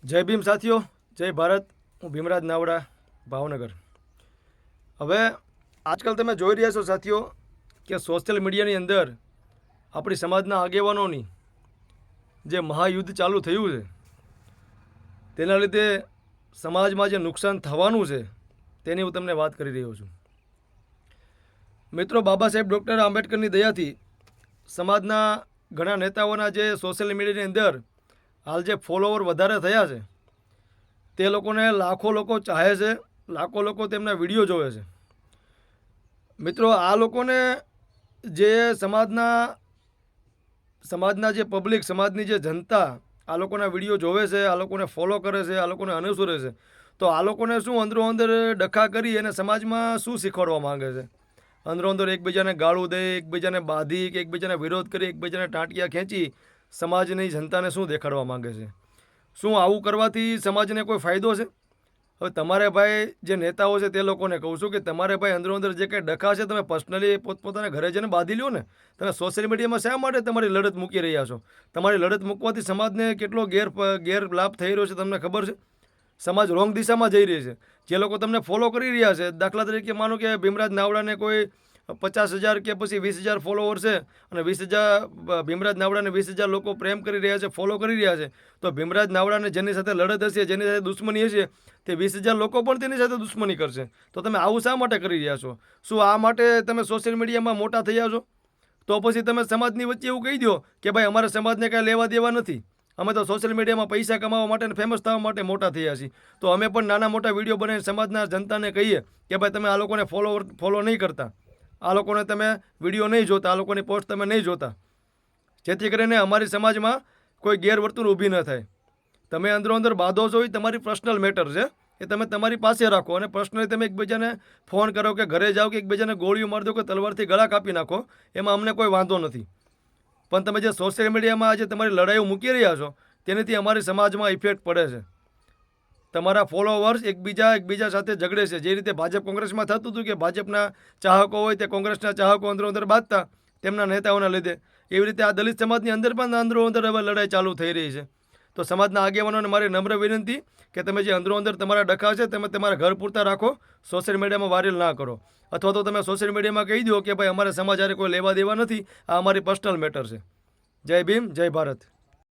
જય ભીમ સાથીઓ, જય ભારત. હું ભીમરાજ નાવડા, ભાવનગર. હવે આજકાલ તમે જોઈ રહ્યા છો સાથીઓ કે સોશિયલ મીડિયાની અંદર આપણી સમાજના આગેવાનોની જે મહાયુદ્ધ ચાલુ થયું છે તેના લીધે સમાજમાં જે નુકસાન થવાનું છે તેની હું તમને વાત કરી રહ્યો છું. મિત્રો, બાબા સાહેબ ડૉક્ટર આંબેડકરની દયાથી સમાજના ઘણા નેતાઓના જે સોશિયલ મીડિયાની અંદર હાલ જે ફોલોવર વધારે થયા છે તે લોકોને લાખો લોકો ચાહે છે, લાખો લોકો તેમના વિડીયો જોવે છે. મિત્રો, આ લોકોને જે સમાજના જે પબ્લિક, સમાજની જે જનતા આ લોકોના વિડીયો જોવે છે, આ લોકોને ફોલો કરે છે, આ લોકોને અનુસરે છે, તો આ લોકોને શું અંદરો અંદર ડખા કરી અને સમાજમાં શું શીખવાડવા માંગે છે? અંદરો અંદર એકબીજાને ગાળું દે, એકબીજાને બાધી કે એકબીજાને વિરોધ કરી, એકબીજાને ટાંટિયા ખેંચી સમાજની જનતાને શું દેખાડવા માંગે છે? શું આવું કરવાથી સમાજને કોઈ ફાયદો છે? હવે તમારે ભાઈ જે નેતાઓ છે તે લોકોને કહું છું કે તમારે ભાઈ અંદરો અંદર જે કંઈ ડખા છે તમે પર્સનલી પોતપોતાના ઘરે જઈને બાંધી લ્યો ને. તમે સોશિયલ મીડિયામાં શા માટે તમારી લડત મૂકી રહ્યા છો? તમારી લડત મૂકવાથી સમાજને કેટલો ગેરલાભ થઈ રહ્યો છે તમને ખબર છે? સમાજ રોંગ દિશામાં જઈ રહી છે. જે લોકો તમને ફોલો કરી રહ્યા છે, દાખલા તરીકે માનો કે ભીમરાજ નાવડાને કોઈ 50,000 કે પછી 20,000 ફોલોવર છે અને 20,000 ભીમરાજ નાવડાને 20,000 લોકો પ્રેમ કરી રહ્યા છે, ફોલો કરી રહ્યા છે, તો ભીમરાજ નાવડાને જેની સાથે લડત હશે, જેની સાથે દુશ્મની હશે, તે 20,000 લોકો પણ તેની સાથે દુશ્મની કરશે. તો તમે આવું શા માટે કરી રહ્યા છો? શું આ માટે તમે સોશિયલ મીડિયામાં મોટા થયા છો? તો પછી તમે સમાજની વચ્ચે એવું કહી દો કે ભાઈ અમારા સમાજને કાંઈ લેવા દેવા નથી, અમે તો સોશિયલ મીડિયામાં પૈસા કમાવા માટે અને ફેમસ થવા માટે મોટા થયા છીએ. તો અમે પણ નાના મોટા વિડીયો બનાવીને સમાજના જનતાને કહીએ કે ભાઈ તમે આ લોકોને ફોલો નહીં કરતા, આ લોકોને તમે વિડીયો નહીં જોતા, આ લોકોની પોસ્ટ તમે નહીં જોતા, જેથી કરીને અમારી સમાજમાં કોઈ ગેરવર્તણૂક ઊભી ન થાય. તમે અંદરો અંદર બાંધો છો એ તમારી પર્સનલ મેટર છે, એ તમે તમારી પાસે રાખો અને પર્સનલી તમે એકબીજાને ફોન કરો કે ઘરે જાઓ કે એકબીજાને ગોળીઓ મારી દો કે તલવારથી ગળા કાપી નાખો, એમાં અમને કોઈ વાંધો નથી. પણ તમે જે સોશિયલ મીડિયામાં આજે તમારી લડાઈઓ મૂકી રહ્યા છો તેનાથી અમારી સમાજમાં ઇફેક્ટ પડે છે. તમારા ફોલોવર્સ એકબીજા સાથે ઝઘડે છે. જે રીતે ભાજપ કોંગ્રેસમાં થતું હતું કે ભાજપના ચાહકો હોય તે કોંગ્રેસના ચાહકો અંદરો અંદર બાંધતા તેમના નેતાઓના લીધે, એવી રીતે આ દલિત સમાજની અંદર પણ અંદરો અંદર હવે લડાઈ ચાલુ થઈ રહી છે. તો સમાજના આગેવાનોને મારી નમ્ર વિનંતી કે તમે જે અંદરો અંદર તમારા ડખા છે તમે તમારા ઘર પૂરતા રાખો, સોશિયલ મીડિયામાં વાયરલ ના કરો. અથવા તો તમે સોશિયલ મીડિયામાં કહી દો કે ભાઈ અમારા સમાજ હારે કોઈ લેવા દેવા નથી, આ અમારી પર્સનલ મેટર છે. જય ભીમ, જય ભારત.